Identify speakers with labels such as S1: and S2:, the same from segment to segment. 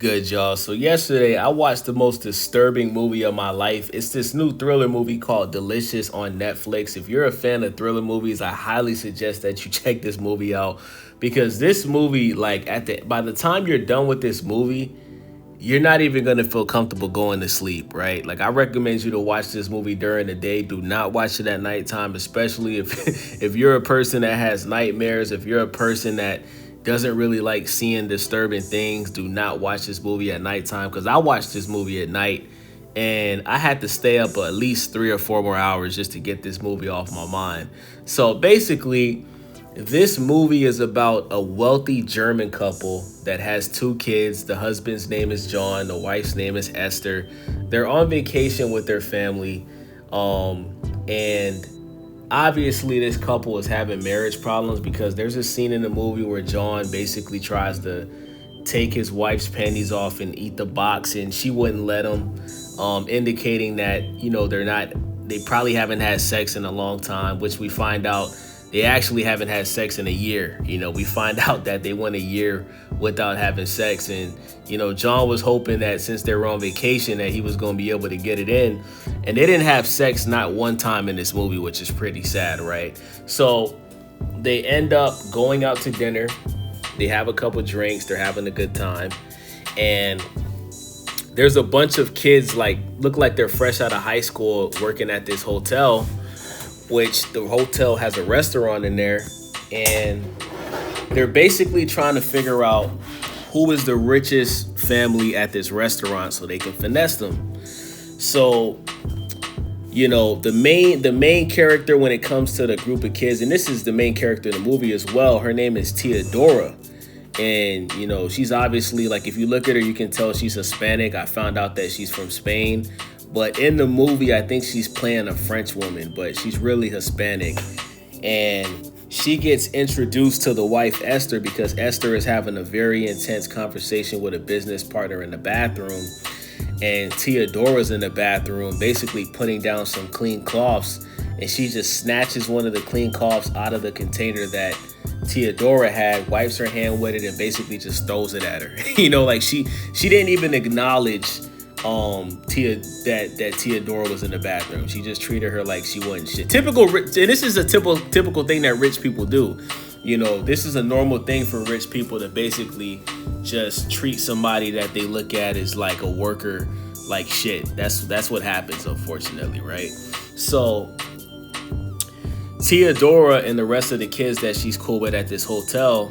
S1: Good, y'all. So yesterday I watched the most disturbing movie of my life. It's this new thriller movie called Delicious on Netflix. If you're a fan of thriller movies, I highly suggest that you check this movie out because this movie, like by the time you're done with this movie, you're not even gonna feel comfortable going to sleep, right? Like I recommend you to watch this movie during the day. Do not watch it at nighttime, especially if if you're a person that has nightmares, if you're a person that doesn't really like seeing disturbing things, do not watch this movie at nighttime because I watched this movie at night and I had to stay up at least 3 or 4 more hours just to get this movie off my mind. So basically, this movie is about a wealthy German couple that has two kids. The husband's name is John, the wife's name is Esther. They're on vacation with their family. And obviously this couple is having marriage problems because there's a scene in the movie where John basically tries to take his wife's panties off and eat the box and she wouldn't let him, indicating that they probably haven't had sex in a long time, which we find out they actually haven't had sex in a year. We find out that they went a year without having sex. And, John was hoping that since they were on vacation that he was going to be able to get it in. And they didn't have sex not one time in this movie, which is pretty sad, right? So they end up going out to dinner. They have a couple drinks. They're having a good time. And there's a bunch of kids look like they're fresh out of high school working at this hotel, which the hotel has a restaurant in there, and they're basically trying to figure out who is the richest family at this restaurant so they can finesse them. So, the main character when it comes to the group of kids, and this is the main character in the movie as well, her name is Teodora. And, she's obviously, if you look at her, you can tell she's Hispanic. I found out that she's from Spain. But in the movie, I think she's playing a French woman, but she's really Hispanic. And she gets introduced to the wife, Esther, because Esther is having a very intense conversation with a business partner in the bathroom. And Teodora's in the bathroom, basically putting down some clean cloths. And she just snatches one of the clean cloths out of the container that Teodora had, wipes her hand with it, and basically just throws it at her. She didn't even acknowledge that Teodora was in the bathroom. She just treated her like she wasn't shit. Typical, and this is a typical thing that rich people do. This is a normal thing for rich people to basically just treat somebody that they look at as like a worker like shit. That's what happens, unfortunately, right? So Teodora and the rest of the kids that she's cool with at this hotel,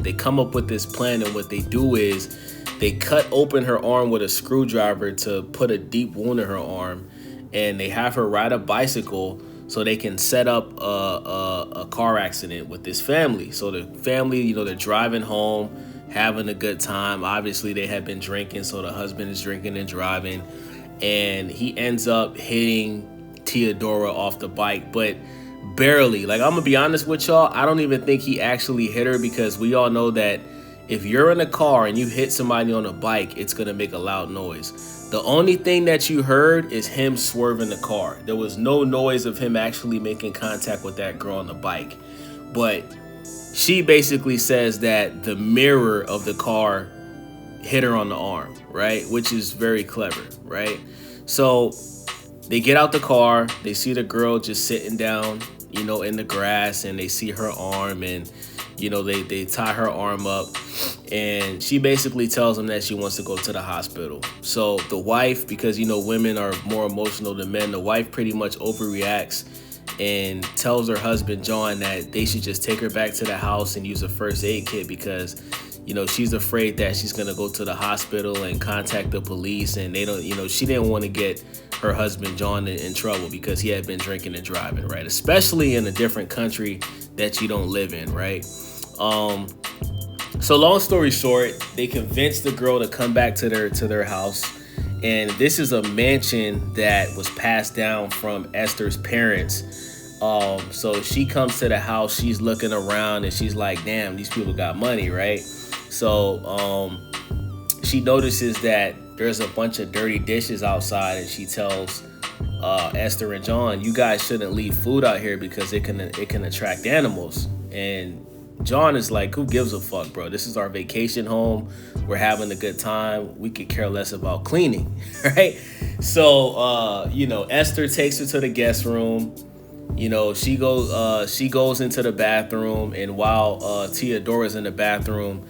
S1: they come up with this plan, and what they do is they cut open her arm with a screwdriver to put a deep wound in her arm, and they have her ride a bicycle so they can set up a car accident with this family. So the family, they're driving home, having a good time. Obviously, they have been drinking, so the husband is drinking and driving, and he ends up hitting Teodora off the bike, but barely. I'm gonna be honest with y'all, I don't even think he actually hit her, because we all know that if you're in a car and you hit somebody on a bike, it's going to make a loud noise. The only thing that you heard is him swerving the car. There was no noise of him actually making contact with that girl on the bike. But she basically says that the mirror of the car hit her on the arm, right? Which is very clever, right? So they get out the car. They see the girl just sitting down, in the grass, and they see her arm, and they tie her arm up, and she basically tells them that she wants to go to the hospital. So the wife, because women are more emotional than men, the wife pretty much overreacts and tells her husband John that they should just take her back to the house and use a first aid kit, because she's afraid that she's gonna go to the hospital and contact the police, and they don't she didn't want to get her husband John in trouble because he had been drinking and driving, right? Especially in a different country that you don't live in, right? So long story short, they convinced the girl to come back to their house, and this is a mansion that was passed down from Esther's parents. So she comes to the house, she's looking around, and she's like, damn, these people got money, right? So she notices that there's a bunch of dirty dishes outside, and she tells Esther and John, you guys shouldn't leave food out here because it can attract animals. And John is like, who gives a fuck, bro? This is our vacation home. We're having a good time. We could care less about cleaning, right? So, Esther takes her to the guest room. She goes into the bathroom, and while Theodora's in the bathroom,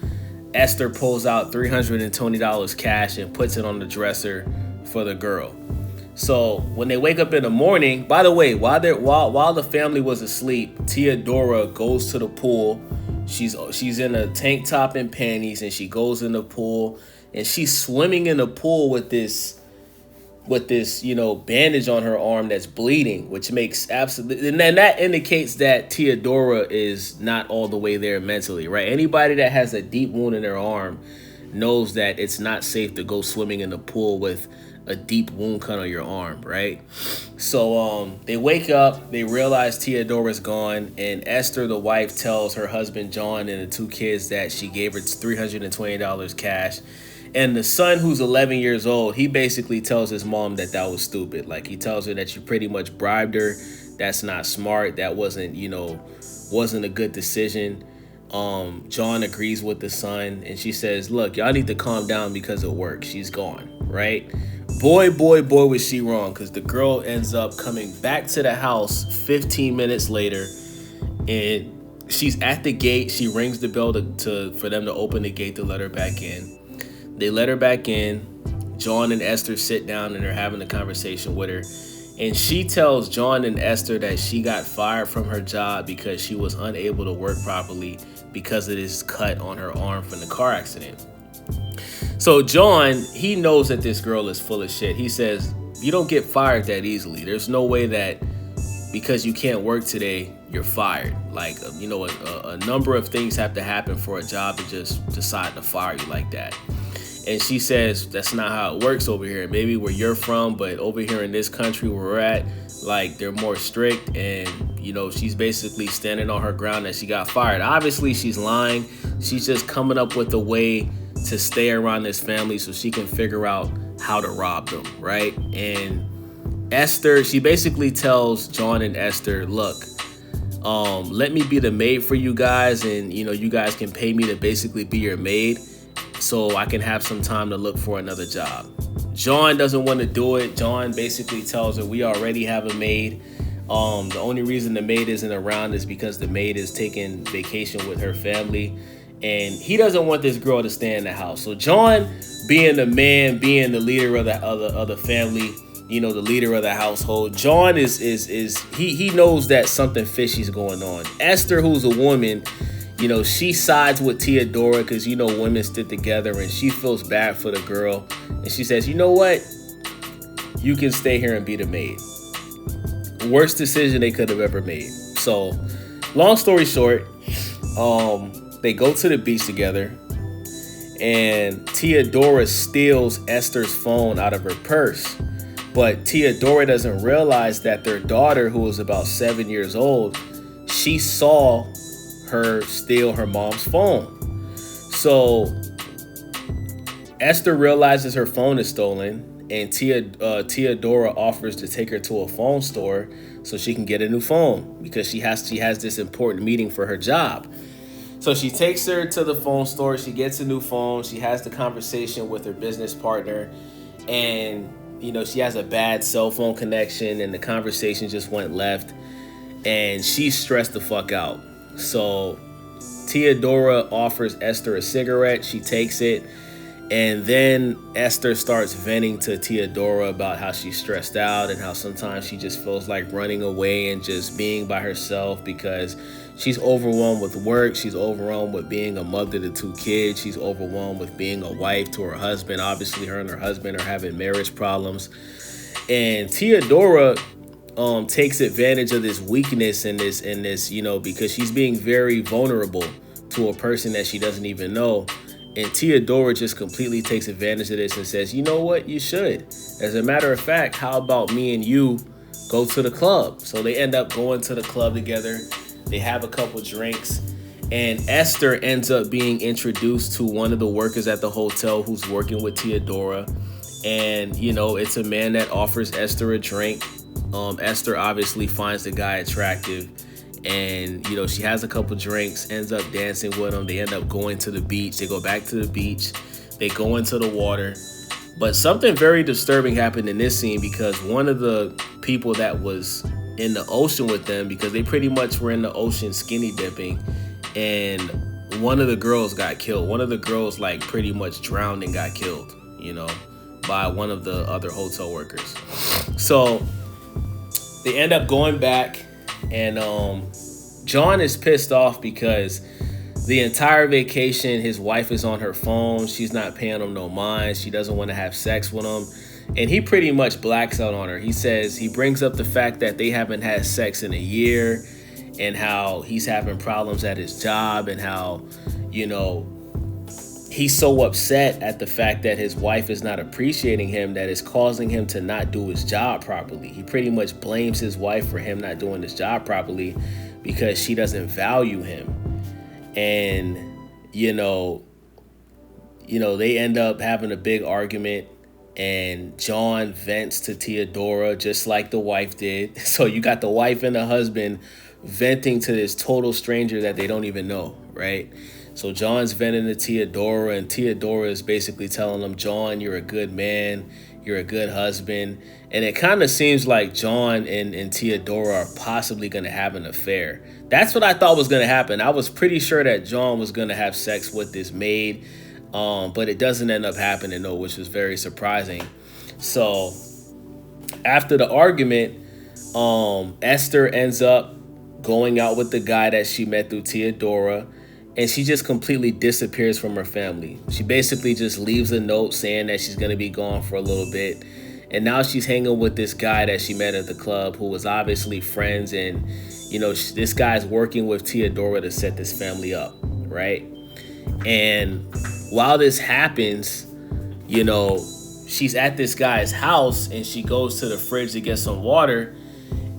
S1: Esther pulls out $320 cash and puts it on the dresser for the girl. So when they wake up in the morning, by the way, while the family was asleep, Theodora goes to the pool. She's in a tank top and panties, and she goes in the pool, and she's swimming in the pool with this bandage on her arm that's bleeding, which makes absolutely, and then that indicates that Theodora is not all the way there mentally, right? Anybody that has a deep wound in their arm knows that it's not safe to go swimming in the pool with a deep wound cut on your arm, right? So they wake up, they realize Theodora's gone, and Esther, the wife, tells her husband John and the two kids that she gave her $320 cash. And the son, who's 11 years old, he basically tells his mom that was stupid. Like, he tells her that you pretty much bribed her. That's not smart. That wasn't a good decision. John agrees with the son, and she says, look, y'all need to calm down because of work. She's gone, right? Boy, was she wrong, because the girl ends up coming back to the house 15 minutes later, and she's at the gate. She rings the bell for them to open the gate to let her back in. They let her back in. John and Esther sit down, and they're having a conversation with her. And she tells John and Esther that she got fired from her job because she was unable to work properly because of this cut on her arm from the car accident. So John, he knows that this girl is full of shit. He says, you don't get fired that easily. There's no way that because you can't work today, you're fired. Like, a number of things have to happen for a job to just decide to fire you like that. And she says, that's not how it works over here. Maybe where you're from, but over here in this country where we're at, like, they're more strict. And, she's basically standing on her ground that she got fired. Obviously, she's lying. She's just coming up with a way to stay around this family so she can figure out how to rob them, right? And Esther, she basically tells John and Esther, look, let me be the maid for you guys, and, you guys can pay me to basically be your maid, so I can have some time to look for another job. John doesn't want to do it. John basically tells her, we already have a maid. The only reason the maid isn't around is because the maid is taking vacation with her family, and he doesn't want this girl to stay in the house. So John, being the man, being the leader of the family, the leader of the household, John he knows that something fishy is going on. Esther, who's a woman, she sides with Theodora because, women stick together, and she feels bad for the girl. And she says, you know what? You can stay here and be the maid. Worst decision they could have ever made. So, long story short, they go to the beach together, and Theodora steals Esther's phone out of her purse. But Theodora doesn't realize that their daughter, who was about 7 years old, she saw her steal her mom's phone. So Esther realizes her phone is stolen, and Theodora offers to take her to a phone store so she can get a new phone because she has this important meeting for her job. So she takes her to the phone store. She gets a new phone. She has the conversation with her business partner, and she has a bad cell phone connection, and the conversation just went left, and she's stressed the fuck out. So Theodora offers Esther a cigarette. She takes it, and then Esther starts venting to Theodora about how she's stressed out and how sometimes she just feels like running away and just being by herself because she's overwhelmed with work. She's overwhelmed with being a mother to two kids. She's overwhelmed with being a wife to her husband. Obviously, her and her husband are having marriage problems. And Theodora takes advantage of this weakness and this, because she's being very vulnerable to a person that she doesn't even know. And Theodora just completely takes advantage of this and says, you know what, you should. As a matter of fact, how about me and you go to the club? So they end up going to the club together. They have a couple drinks, and Esther ends up being introduced to one of the workers at the hotel who's working with Theodora. And, it's a man that offers Esther a drink. Esther obviously finds the guy attractive, And, you know, she has a couple drinks, ends up dancing with him. They end up going to the beach. They go back to the beach. They go into the water. But something very disturbing happened in this scene, because one of the people that was in the ocean with them, because they pretty much were in the ocean skinny dipping, and one of the girls got killed. One of the girls like pretty much drowned and got killed, you know, by one of the other hotel workers. So they end up going back, and John is pissed off because the entire vacation his wife is on her phone. She's not paying him no mind. She doesn't want to have sex with him. And he pretty much blacks out on her. He says, he brings up the fact that they haven't had sex in a year, and how he's having problems at his job, and how, you know, he's so upset at the fact that his wife is not appreciating him that it's causing him to not do his job properly. He pretty much blames his wife for him not doing his job properly because she doesn't value him. And, you know, they end up having a big argument, and John vents to Theodora just like the wife did. So you got the wife and the husband venting to this total stranger that they don't even know, right? So John's venting to Theodora, and Theodora is basically telling him, John, you're a good man, you're a good husband. And it kind of seems like John and Theodora are possibly going to have an affair. That's what I thought was going to happen. I was pretty sure that John was going to have sex with this maid, but it doesn't end up happening, though, which was very surprising. So after the argument, Esther ends up going out with the guy that she met through Theodora, and she just completely disappears from her family. She basically just leaves a note saying that she's going to be gone for a little bit. And now she's hanging with this guy that she met at the club, who was obviously friends. And, you know, this guy's working with Theodora to set this family up, right? And while this happens, you know, she's at this guy's house, and she goes to the fridge to get some water.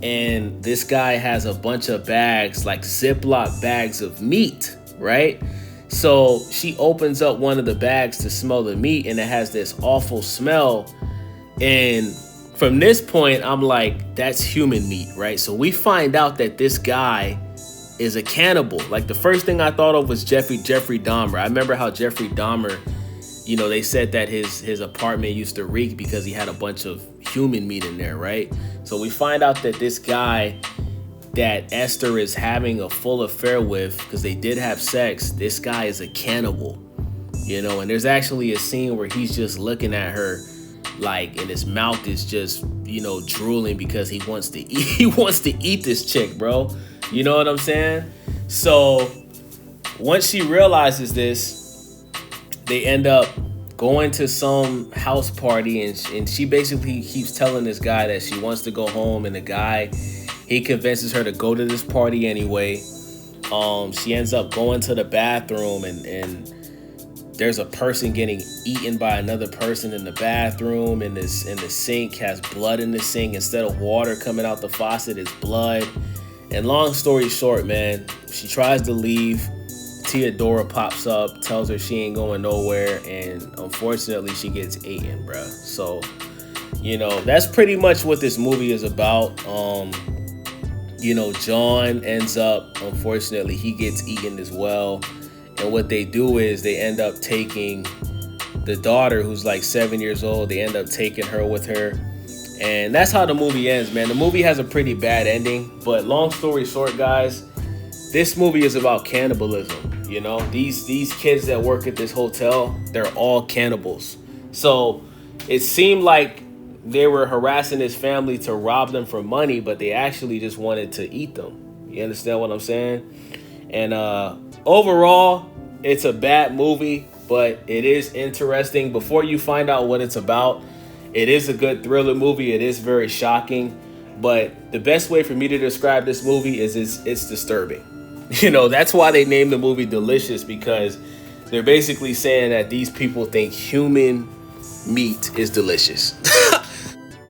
S1: And this guy has a bunch of bags, like Ziploc bags of meat, right? So she opens up one of the bags to smell the meat, and it has this awful smell. And from this point, I'm like, that's human meat, right? So we find out that this guy is a cannibal. Like, the first thing I thought of was Jeffrey Dahmer. I remember how Jeffrey Dahmer, you know, they said that his apartment used to reek because he had a bunch of human meat in there, right? So we find out that this guy that Esther is having a full affair with, because they did have sex, this guy is a cannibal, you know. And there's actually a scene where he's just looking at her, like, and his mouth is just, you know, drooling because he wants to eat this chick, bro. You know what I'm saying? So once she realizes this, they end up going to some house party, and she basically keeps telling this guy that she wants to go home, and the guy, he convinces her to go to this party anyway. She ends up going to the bathroom, and there's a person getting eaten by another person in the bathroom, and the sink has blood in the sink. Instead of water coming out the faucet, it's blood. And long story short, man, she tries to leave. Theodora pops up, tells her she ain't going nowhere, and unfortunately she gets eaten, bruh. So, you know, that's pretty much what this movie is about. You know, John ends up, unfortunately, he gets eaten as well. And what they do is they end up taking the daughter, who's like 7 years old. They end up taking her with her. And that's how the movie ends, man. The movie has a pretty bad ending. But long story short, guys, this movie is about cannibalism. You know, these kids that work at this hotel, they're all cannibals. So it seemed like they were harassing his family to rob them for money, but they actually just wanted to eat them. You understand what I'm saying? And overall, it's a bad movie, but it is interesting. Before you find out what it's about, it is a good thriller movie. It is very shocking, but the best way for me to describe this movie is it's disturbing. You know, that's why they named the movie Delicious, because they're basically saying that these people think human meat is delicious.